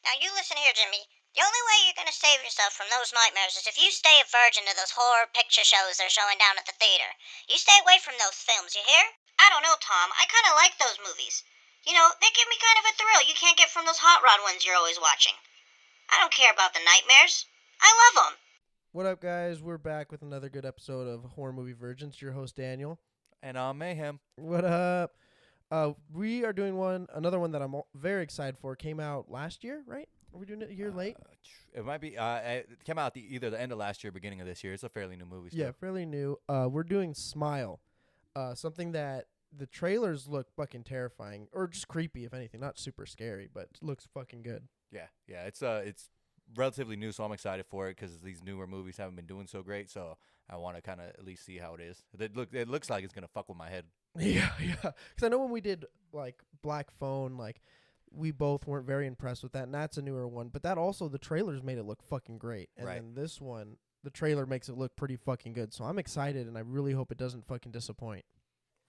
Now you listen here, Jimmy. The only way you're gonna save yourself from those nightmares is if you stay a virgin to those horror picture shows they're showing down at the theater. You stay away from those films, you hear? I don't know, Tom. I kinda like those movies. You know, they give me kind of a thrill you can't get from those hot rod ones you're always watching. I don't care about the nightmares. I love them. What up, guys? We're back with another good episode of Horror Movie Virgins. Your host Daniel. And Mayhem. What up? We are doing another one that I'm very excited for. Came out last year, right? Are we doing it a year late? It might be. It came out either the end of last year, beginning of this year. It's a fairly new movie. Yeah, fairly new. We're doing Smile, something that the trailers look fucking terrifying, or just creepy, if anything. Not super scary, but looks fucking good. Yeah. It's relatively new, so I'm excited for it because these newer movies haven't been doing so great. So I want to kind of at least see how it is. It looks like it's gonna fuck with my head. Yeah. Because I know when we did like Black Phone, like we both weren't very impressed with that, and that's a newer one. But that also the trailers made it look fucking great, and Right. then this one, the trailer makes it look pretty fucking good. So I'm excited, and I really hope it doesn't fucking disappoint.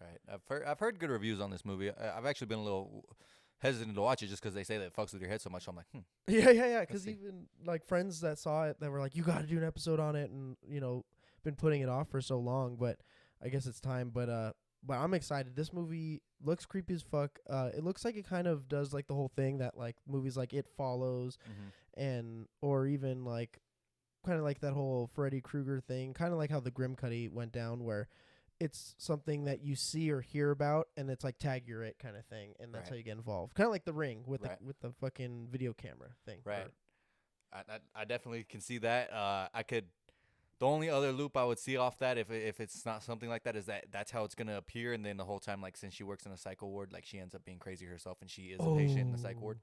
Right. I've heard good reviews on this movie. I've actually been a little hesitant to watch it just because they say that it fucks with your head so much. So I'm like, Yeah. Because see. even like friends that saw it, that were like, "You got to do an episode on it," and been putting it off for so long. But I guess it's time. But I'm excited. This movie looks creepy as fuck. It looks like it kind of does like the whole thing that like movies like It Follows, and or even like kind of like that whole Freddy Krueger thing, kind of like how the Grim Cuddy went down, where it's something that you see or hear about, and it's like tag you're it kind of thing, and that's Right. how you get involved. Kind of like The Ring with Right. the fucking video camera thing. Right. I definitely can see that. I could. The only other loop I would see off that, if it's not something like that, is that's how it's gonna appear, and then the whole time, like since she works in a psycho ward, like she ends up being crazy herself, and she is a patient in the psych ward.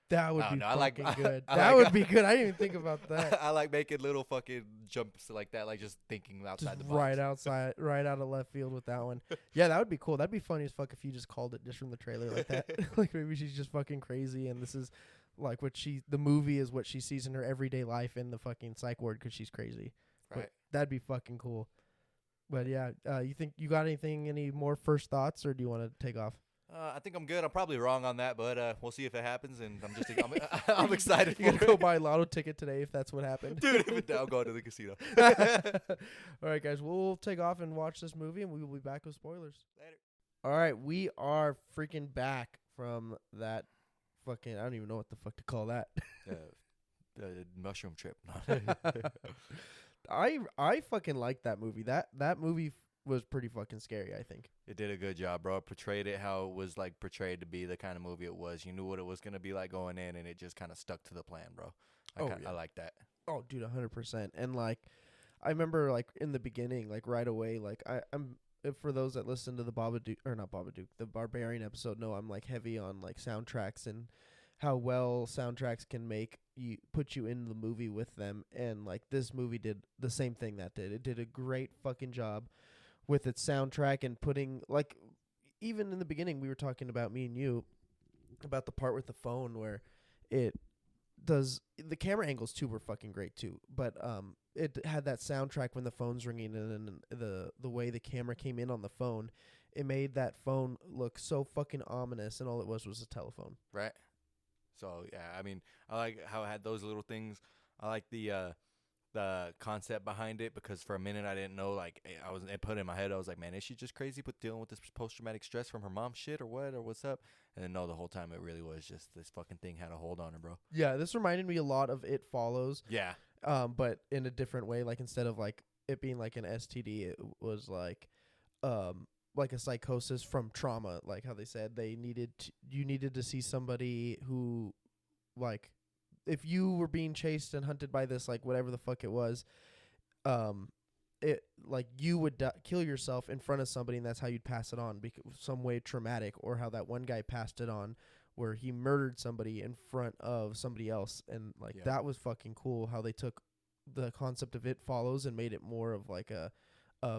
That would I be don't know, I like- fucking good. I That like- would be good. I didn't even think about that. I like making little fucking jumps like that, like just thinking outside Just the box. right out of left field with that one. Yeah, that would be cool. That'd be funny as fuck if you just called it just from the trailer like that. Like maybe she's just fucking crazy, and this is like the movie is what she sees in her everyday life in the fucking psych ward because she's crazy. But Right. that'd be fucking cool. But yeah, you think you got any more first thoughts, or do you want to take off? I think I'm good. I'm probably wrong on that, but we'll see if it happens, and I'm excited You for gotta go it. buy a lotto ticket today if that's what happened. Dude, if it down, go to the casino. All right, guys, we'll take off and watch this movie, and we will be back with spoilers. Later. All right, we are freaking back from that fucking. I don't even know what the fuck to call that. Mushroom trip. I fucking like that movie. That movie was pretty fucking scary, I think. It did a good job, bro. It portrayed it how it was like portrayed to be, the kind of movie it was. You knew what it was gonna be like going in, and it just kind of stuck to the plan, bro. I like that. Oh, dude, 100%. And like, I remember like in the beginning, like right away, like I'm for those that listen to the Babadook or not Babadook, the Barbarian episode, know I'm like heavy on like soundtracks and how well soundtracks can make you put you in the movie with them. And like this movie did the same thing that did. It did a great fucking job with its soundtrack and putting like even in the beginning we were talking about me and you about the part with the phone where it does the camera angles too were fucking great too, but it had that soundtrack when the phone's ringing and the way the camera came in on the phone, it made that phone look so fucking ominous, and all it was a telephone. Right. So yeah, I mean, I like how it had those little things. I like the concept behind it because for a minute I didn't know. Like it put in my head, I was like, man, is she just crazy but dealing with this post traumatic stress from her mom's shit or what or what's up? And then no, the whole time it really was just this fucking thing had a hold on her, bro. Yeah, this reminded me a lot of It Follows, Yeah. but in a different way. Like instead of like it being like an STD, it was like a psychosis from trauma. Like how they said you needed to see somebody who, like, if you were being chased and hunted by this, like whatever the fuck it was, it like you would kill yourself in front of somebody, and that's how you'd pass it on, some way traumatic, or how that one guy passed it on, where he murdered somebody in front of somebody else, and like Yeah. that was fucking cool. How they took the concept of It Follows and made it more of like a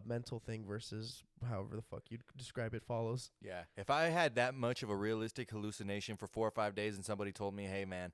mental thing versus however the fuck you'd describe It Follows. Yeah. If I had that much of a realistic hallucination for 4 or 5 days and somebody told me, hey, man,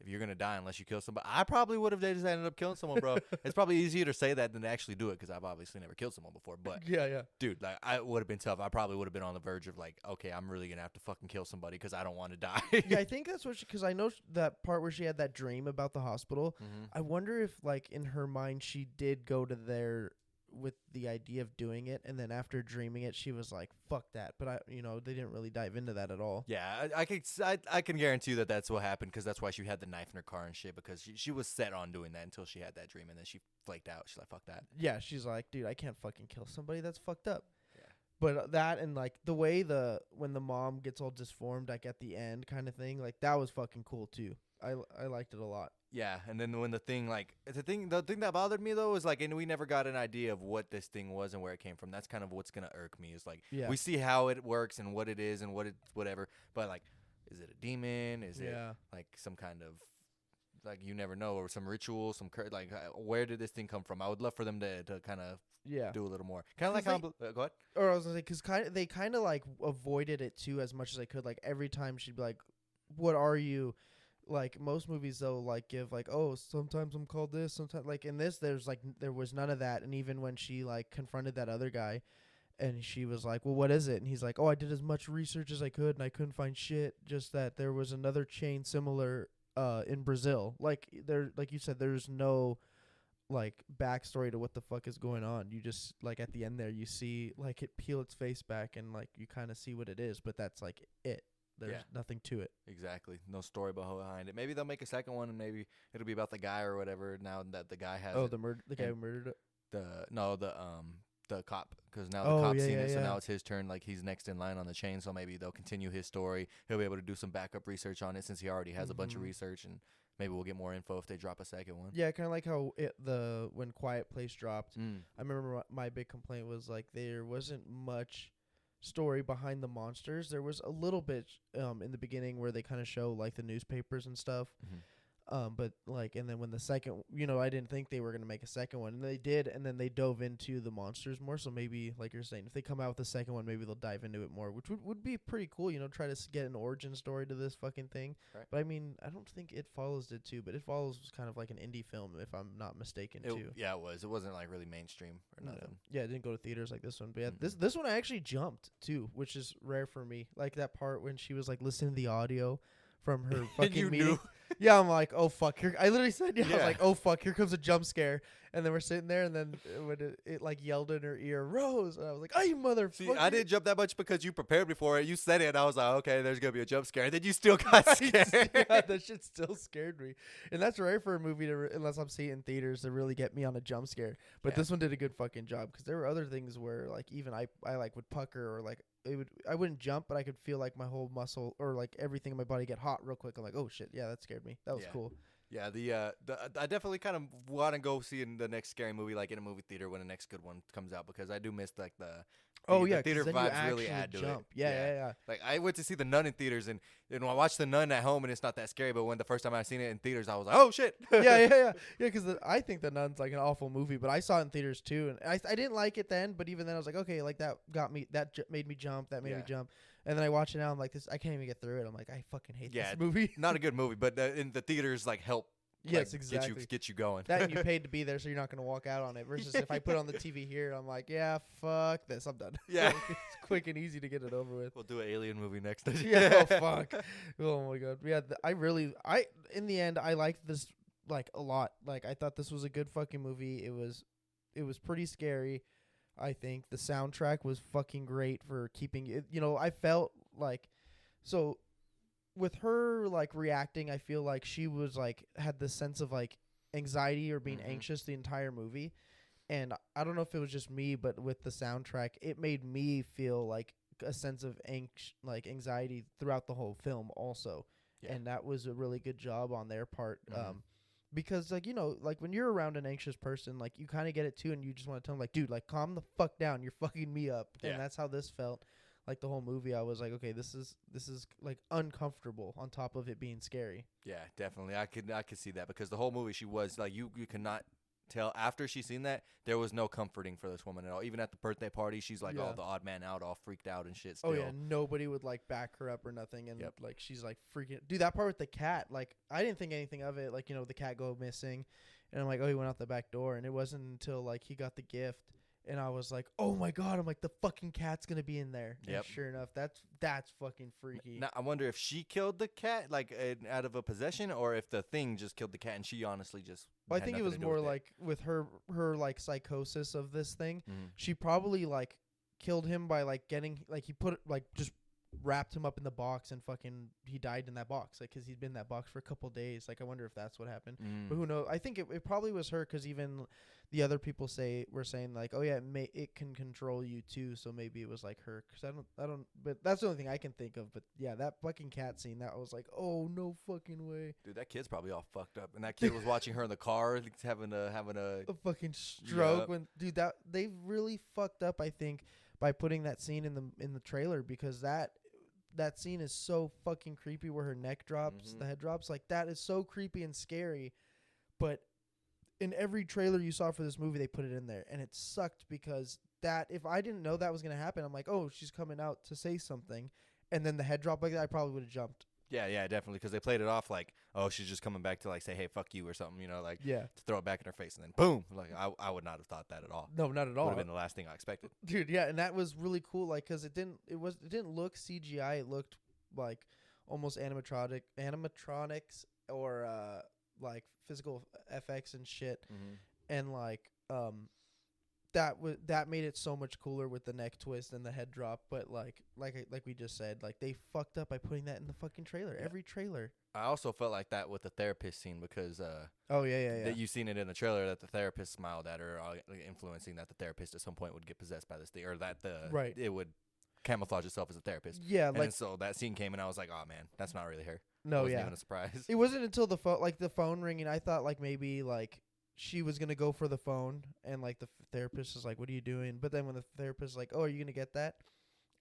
if you're gonna die unless you kill somebody, I probably would have just ended up killing someone, bro. It's probably easier to say that than to actually do it because I've obviously never killed someone before. But Yeah. dude, like I would have been tough. I probably would have been on the verge of like, okay, I'm really gonna have to fucking kill somebody because I don't want to die. Yeah, I think that's what because I know that part where she had that dream about the hospital. Mm-hmm. I wonder if, like, in her mind, she did go to there with the idea of doing it, and then after dreaming it, she was like, "Fuck that." But they didn't really dive into that at all. Yeah, I can guarantee you that that's what happened because that's why she had the knife in her car and shit because she was set on doing that until she had that dream and then she flaked out. She's like, fuck that. Yeah, she's like, "Dude, I can't fucking kill somebody. That's fucked up." Yeah. But that and like the way when the mom gets all disformed, like at the end, kind of thing, like that was fucking cool too. I liked it a lot. Yeah, and then when the thing that bothered me though is like, and we never got an idea of what this thing was and where it came from. That's kind of what's gonna irk me is like, Yeah. we see how it works and what it is and whatever, but like, is it a demon? Is it like some kind of like you never know or some ritual, like where did this thing come from? I would love for them to kind of do a little more, kind of like how. Go ahead. Or I was gonna say because they kind of like avoided it too as much as they could. Like every time she'd be like, "What are you?" Like most movies though, like give like, "Oh, sometimes I'm called this, sometimes," like in this there was none of that. And even when she like confronted that other guy and she was like, "Well, what is it?" And he's like, "Oh, I did as much research as I could and I couldn't find shit, just that there was another chain similar in Brazil." Like you said, there's no like backstory to what the fuck is going on. You just like at the end there you see like it peel its face back and like you kind of see what it is, but that's like it. There's nothing to it. Exactly. No story behind it. Maybe they'll make a second one and maybe it'll be about the guy or whatever. Now that the guy has the guy who murdered it. The cop, because now Oh, the cop's yeah, seen it, yeah, so yeah. now it's his turn. Like he's next in line on the chain, so maybe they'll continue his story. He'll be able to do some backup research on it since he already has a bunch of Mhm. research, and maybe we'll get more info if they drop a second one. Yeah, kind of like how when Quiet Place dropped. Mm. I remember my big complaint was like there wasn't much story behind the monsters. There was a little bit in the beginning where they kind of show like the newspapers and stuff. Mhm. But like, and then when the second, I didn't think they were gonna make a second one, and they did, and then they dove into the monsters more. So maybe, like you're saying, if they come out with a second one, maybe they'll dive into it more, which would be pretty cool. Try to get an origin story to this fucking thing. Right. But I mean, I don't think It Follows did too, but It Follows was kind of like an indie film, if I'm not mistaken, too. Yeah, it was. It wasn't like really mainstream or No. nothing. Yeah, it didn't go to theaters like this one. But yeah, Mhm. this one I actually jumped too, which is rare for me. Like that part when she was like listening to the audio from her fucking you meeting. knew. Yeah, I'm like, oh fuck. I literally said, I was Yeah. like, oh fuck, here comes a jump scare. And then we're sitting there, and then when it like yelled in her ear, Rose, and I was like, oh you motherfucker. See, I didn't jump that much because you prepared before it. You said it, and I was like, okay, there's gonna be a jump scare. And then you still got scared. Yeah, that shit still scared me, and that's rare for a movie to, unless I'm seeing it in theaters, to really get me on a jump scare. But Yeah. this one did a good fucking job because there were other things where like even I like would pucker or like I wouldn't jump, but I could feel like my whole muscle or like everything in my body get hot real quick. I'm like, oh shit, yeah, that scared me. That was Yeah. cool. Yeah, I definitely kind of want to go see the next scary movie like in a movie theater when the next good one comes out because I do miss like the theater 'cause then you vibes really actually add to jump. it. Yeah. Like I went to see The Nun in theaters and I watched The Nun at home and it's not that scary, but when the first time I seen it in theaters I was like, oh shit. Yeah. Because I think The Nun's like an awful movie, but I saw it in theaters too, and I didn't like it then, but even then I was like, okay, like that got me, made me jump, that made me Yeah. jump, and then I watch it now, I'm like, this, I can't even get through it. I'm like, I fucking hate Yeah, this movie. Not a good movie, but in the theaters like help. Yes, like, exactly. Get you going. That and you paid to be there, so you're not gonna walk out on it. Versus if I put it on the TV here, I'm like, yeah, fuck this, I'm done. Yeah. It's quick and easy to get it over with. We'll do an alien movie next. Yeah, oh fuck. Oh my god. Yeah, in the end I liked this like a lot. Like I thought this was a good fucking movie. It was pretty scary. I think the soundtrack was fucking great for keeping it. I felt like so with her like reacting, I feel like she was like had this sense of like anxiety or being Mhm. anxious the entire movie. And I don't know if it was just me, but with the soundtrack, it made me feel like a sense of anxiety throughout the whole film also. Yeah. And that was a really good job on their part. Mhm. Because like, like when you're around an anxious person, like you kind of get it too. And you just want to tell them like, dude, like calm the fuck down. You're fucking me up. Yeah. And that's how this felt. Like the whole movie, I was like, okay, this is like uncomfortable on top of it being scary. Yeah, definitely. I could see that because the whole movie she was like you could not tell after she seen that there was no comforting for this woman at all. Even at the birthday party, she's like, Yeah. "Oh, the odd man out, all freaked out and shit." Still. Oh yeah, nobody would like back her up or nothing, and Yep. like she's like freaking. Dude, that part with the cat, like I didn't think anything of it. Like the cat go missing, and I'm like, oh, he went out the back door, and it wasn't until like he got the gift, and I was like, oh my god, I'm like the fucking cat's gonna be in there. Yep. And sure enough, that's fucking freaky. Now I wonder if she killed the cat, like out of a possession, or if the thing just killed the cat and she honestly just. Well, I had think it nothing was to do more with it. like with her like psychosis of this thing. Mhm. She probably like killed him by like getting like he put like just wrapped him up in the box and fucking he died in that box like because he'd been in that box for a couple days. Like I wonder if that's what happened. But Mm. who knows? I think it probably was her because even the other people were saying like, oh yeah, it can control you too. So maybe it was like her because I don't. But that's the only thing I can think of. But yeah, that fucking cat scene that was like, oh no fucking way. Dude, that kid's probably all fucked up, and that kid was watching her in the car, like, having a. A fucking stroke Yup. when dude that they really fucked up I think by putting that scene in the trailer because that scene is so fucking creepy where her neck drops, Mhm. the head drops, like that is so creepy and scary. But in every trailer you saw for this movie they put it in there and it sucked because that if I didn't know that was going to happen, I'm like, "Oh, she's coming out to say something." And then the head drop like that, I probably would have jumped. Yeah, definitely, because they played it off like, oh, she's just coming back to like say, hey, fuck you or something, like Yeah. to throw it back in her face, and then boom, like I would not have thought that at all. No, not at Would all. have been the last thing I expected. Dude, yeah, and that was really cool like cuz it didn't look CGI, it looked like almost animatronics or like physical FX and shit. Mm-hmm. And like that made it so much cooler with the neck twist and the head drop, but like we just said, like they fucked up by putting that in the fucking trailer. Yeah. Every trailer. I also felt like that with the therapist scene because Oh yeah. that you seen it in the trailer that the therapist smiled at her, influencing that the therapist at some point would get possessed by this thing, or that Right. it would camouflage itself as a therapist. Yeah, And like then so that scene came, and I was like, oh man, that's not really her. no, Wasn't yeah. even a surprise. It wasn't until the phone ringing I thought like maybe like she was going to go for the phone and like the therapist is like, "What are you doing?" But then when the therapist is like, "Oh, are you going to get that?"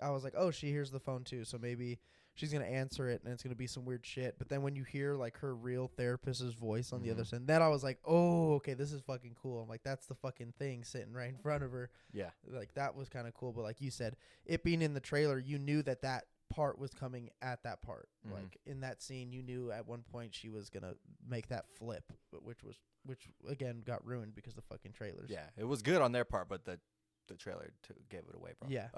I was like, "Oh, she hears the phone too, so maybe she's going to answer it and it's going to be some weird shit." But then when you hear like her real therapist's voice on the other Mhm. side, then I was like, "Oh, okay, this is fucking cool." I'm like, "That's the fucking thing sitting right in front of her." Yeah. Like that was kind of cool, but like you said, it being in the trailer, you knew that part was coming at that part. Mhm. Like in that scene, you knew at one point she was going to make that flip, but which again got ruined because of the fucking trailers. Yeah, it was good on their part, but the trailer gave it away, bro. Yeah.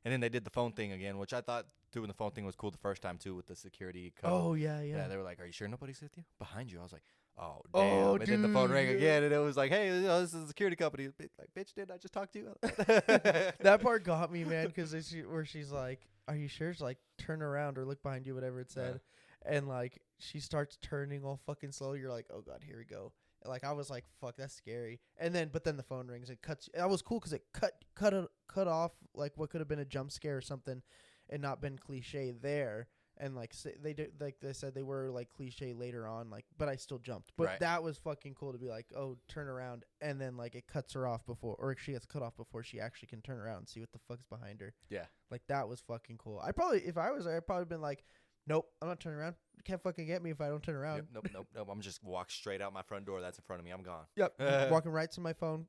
And then they did the phone thing again, which I thought doing the phone thing was cool the first time too, with the security code. Oh yeah. Yeah, they were like, "Are you sure nobody's with you behind you?" I was like, "Oh damn!" Oh, And then the phone rang dude. again, and it was like, "Hey, this is a security company." Like, bitch, did I just talk to you? That part got me, man, because where she's like, "Are you sure?" It's like, "Turn around or look behind you," whatever it said, and like she starts turning all fucking slow. You're like, "Oh god, here we go." And, like I was like, "Fuck, that's scary." But then the phone rings. It cuts. That was cool because it cut off like what could have been a jump scare or something, and not been cliche there. And like they said they were like cliche later on, like, but I still jumped. But Right. that was fucking cool to be like, "Oh, turn around," and then like it cuts her off before, or she gets cut off before she actually can turn around and see what the fuck's behind her. Yeah. Like that was fucking cool. If I was there, I'd probably been like, "Nope, I'm not turning around. You can't fucking get me if I don't turn around." Yep, nope. I'm just walk straight out my front door. That's in front of me. I'm gone. Yep. Walking right to my phone,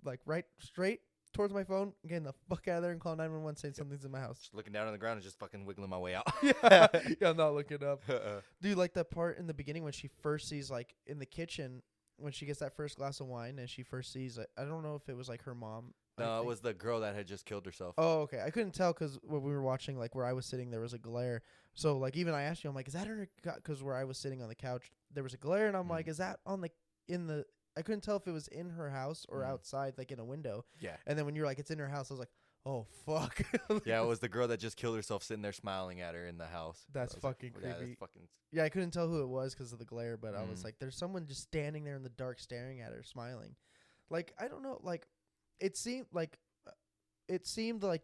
like right straight towards my phone, getting the fuck out of there and call 911 saying something's in my house. Just looking down on the ground and just fucking wiggling my way out. Yeah, I'm not looking up. Dude, like that part in the beginning when she first sees, like, in the kitchen, when she gets that first glass of wine and she first sees, I don't know if it was, like, her mom. I No, it think. was the girl that had just killed herself. Oh, okay. I couldn't tell because when we were watching, like, where I was sitting, there was a glare. So, like, even I asked you, I'm like, is that her? Because where I was sitting on the couch, there was a glare, and I'm like, is that I couldn't tell if it was in her house or outside, like, in a window. Yeah. And then when you're like, it's in her house, I was like, oh, fuck. Yeah, it was the girl that just killed herself sitting there smiling at her in the house. That's I was like, fucking Yeah, creepy. that's fucking. Yeah, I couldn't tell who it was because of the glare, but I was Mm. like, there's someone just standing there in the dark staring at her, smiling. Like, I don't know, like, it seemed like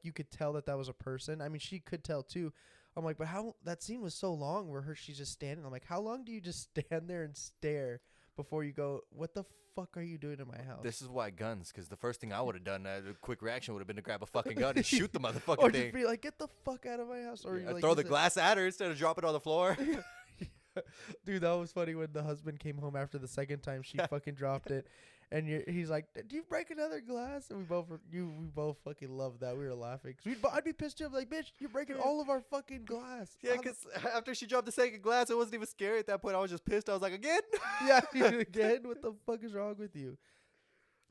you could tell that was a person. I mean, she could tell too. I'm like, but how, that scene was so long where she's just standing. I'm like, how long do you just stand there and stare before you go, what the fuck are you doing in my house? This is why guns, because the first thing I would have done, a quick reaction would have been to grab a fucking gun and shoot the motherfucking or thing. just be like, get the fuck out of my house. Or Yeah, like, throw use the it- glass at her instead of drop it on the floor. Dude, that was funny when the husband came home after the second time she fucking dropped it, and he's like, "Did you break another glass?" And we both fucking loved that. We were laughing. I'd be pissed too. I'm like, "Bitch, you're breaking all of our fucking glass." Yeah, because after she dropped the second glass, it wasn't even scary at that point. I was just pissed. I was like, again? Yeah, again. What the fuck is wrong with you?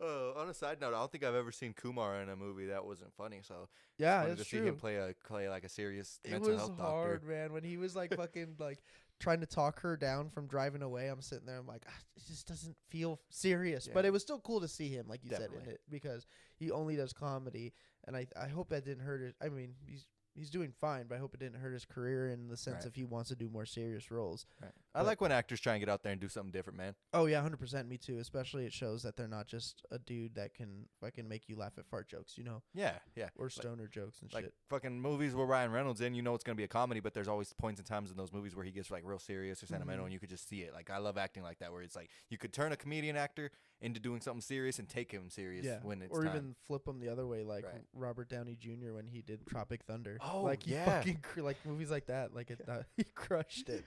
On a side note, I don't think I've ever seen Kumar in a movie that wasn't funny. So Yeah, wanted it's to see true. him play like a serious It mental was health hard, doctor. man. When he was like fucking like trying to talk her down from driving away, I'm sitting there. I'm like, it just doesn't feel serious. But Yeah. it was still cool to see him, like you said, in Definitely. it because he only does comedy, and I hope that didn't hurt it. I mean, he's doing fine, but I hope it didn't hurt his career in the sense Right. if he wants to do more serious roles. Right. I But- like when actors try and get out there and do something different, man. Oh yeah, 100%. Me too. Especially it shows that they're not just a dude that can fucking make you laugh at fart jokes, Yeah, yeah. or stoner jokes and Like shit. fucking movies where Ryan Reynolds in, you know it's gonna be a comedy, but there's always points and times in those movies where he gets like real serious or sentimental, Mhm. and you could just see it. Like I love acting like that, where it's like you could turn a comedian actor into doing something serious and take him serious Yeah, when it's or time. even flip them the other way, like Right. Robert Downey Jr. when he did Tropic Thunder. Oh, like he yeah. fucking like movies like that. Like he crushed it.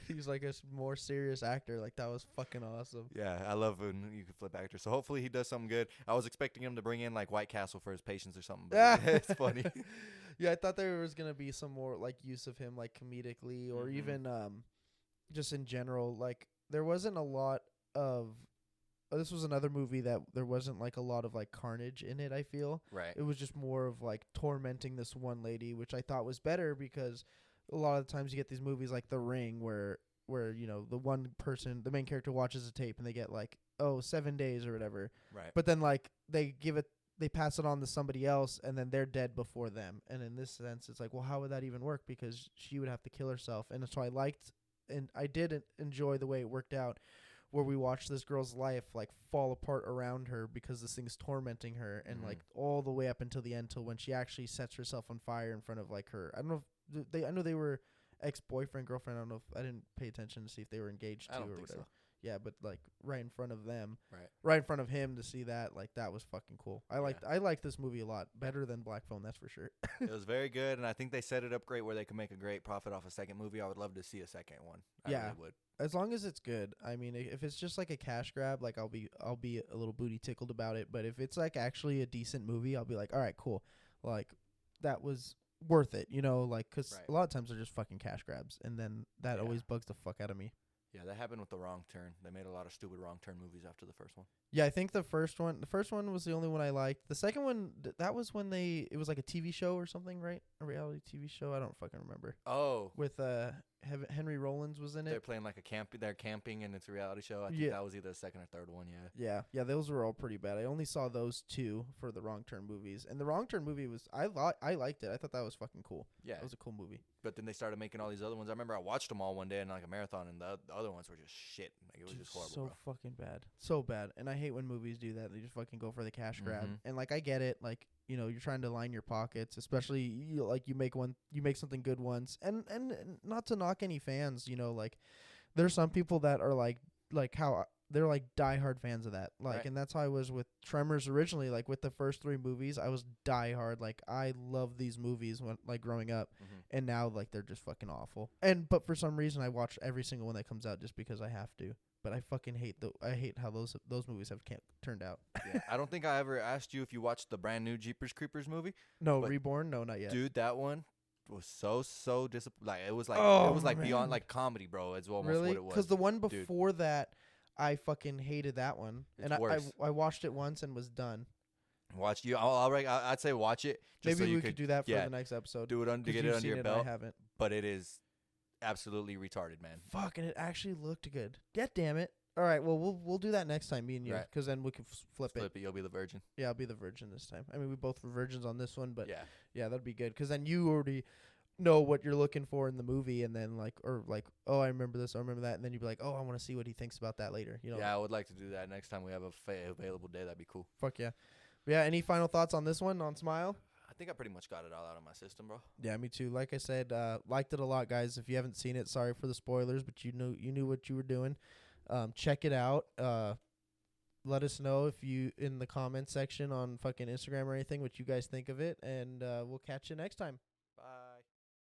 He was like a more serious actor. Like that was fucking awesome. Yeah, I love when you can flip actors. So hopefully he does something good. I was expecting him to bring in like White Castle for his patients or something, but it's funny. Yeah, I thought there was gonna be some more like use of him like comedically or Mhm. even just in general. Like there wasn't a lot of. This was another movie that there wasn't like a lot of like carnage in it. I feel. Right. It was just more of like tormenting this one lady, which I thought was better because a lot of the times you get these movies like The Ring where you know the one person, the main character watches a tape and they get like 7 days or whatever, Right. but then like they pass it on to somebody else and then they're dead before them. And in this sense, it's like, well, how would that even work? Because she would have to kill herself. And so I did enjoy the way it worked out, where we watched this girl's life like fall apart around her because this thing's tormenting her, and Mhm. like all the way up until the end, till when she actually sets herself on fire in front of like her. I don't know if I know they were ex-boyfriend, girlfriend. I don't know if I didn't pay attention to see if they were engaged I too don't or think whatever. so. Yeah, but like right in front of them, Right. right in front of him to see that, like that was fucking cool. I Yeah. liked this movie a lot better than Black Phone, that's for sure. It was very good, and I think they set it up great where they could make a great profit off a second movie. I would love to see a second one. I Yeah. really would. As long as it's good. I mean, if it's just like a cash grab, like I'll be a little booty tickled about it. But if it's like actually a decent movie, I'll be like, all right, cool. Like that was worth it, you know? Like, 'cause Right. a lot of times they're just fucking cash grabs, and then that Yeah. always bugs the fuck out of me. Yeah, that happened with The Wrong Turn. They made a lot of stupid Wrong Turn movies after the first one. Yeah, I think the first one was the only one I liked. The second one, that was when it was like a TV show or something, right? A reality TV show. I don't fucking remember. Oh, With Henry Rollins was in they're it. playing like they're camping and it's a reality show. I think Yeah. that was either the second or third one. Yeah. Yeah, those were all pretty bad. I only saw those two for the Wrong Turn movies, and the Wrong Turn movie was I liked it. I thought that was fucking cool. Yeah. That was a cool movie. But then they started making all these other ones. I remember I watched them all one day in like a marathon, and the other ones were just shit. Like it was just horrible, so bro. fucking bad, so bad. And I hate when movies do that. They just fucking go for the cash grab. Mhm. And like I get it, like you know you're trying to line your pockets, especially you make something good once, and not to knock any fans, you know, like there's some people that are like how they're like diehard fans of that, like, Right. and that's how I was with Tremors originally. Like with the first 3 movies, I was diehard. Like I love these movies when like growing up, Mhm. and now like they're just fucking awful. But for some reason, I watch every single one that comes out just because I have to. But I fucking hate how those movies have turned out. Yeah. I don't think I ever asked you if you watched the brand new Jeepers Creepers movie. No, But- Reborn, no, not yet. Dude, that one was so disappointing. Like it was like Oh, beyond man. like comedy, bro. It's almost Really? what it was. Because the one Dude. before that, I fucking hated that one, It's and worse. I watched it once and was done. Watch you. I'd say watch it. Just Maybe so you we could do that for yeah, the next episode. do it 'cause get you've it under seen your it and I belt. haven't. But it is absolutely retarded, man. Fuck, and it actually looked good. God damn it! All right, well we'll do that next time, me and you, Right. because then we can flip it. Flip it. You'll be the virgin. Yeah, I'll be the virgin this time. I mean, we both were virgins on this one, but Yeah. yeah, that'd be good. Because then you already know what you're looking for in the movie, and then oh, I remember this, I remember that, and then you'd be like, oh, I want to see what he thinks about that later. You know? Yeah, I would like to do that next time we have a available day. That'd be cool. Fuck yeah. But yeah. Any final thoughts on this one, on Smile? I think I pretty much got it all out of my system, bro. Yeah, me too. Like I said, liked it a lot, guys. If you haven't seen it, sorry for the spoilers, but you knew what you were doing. Check it out. Let us know if you in the comment section on fucking Instagram or anything what you guys think of it, and we'll catch you next time.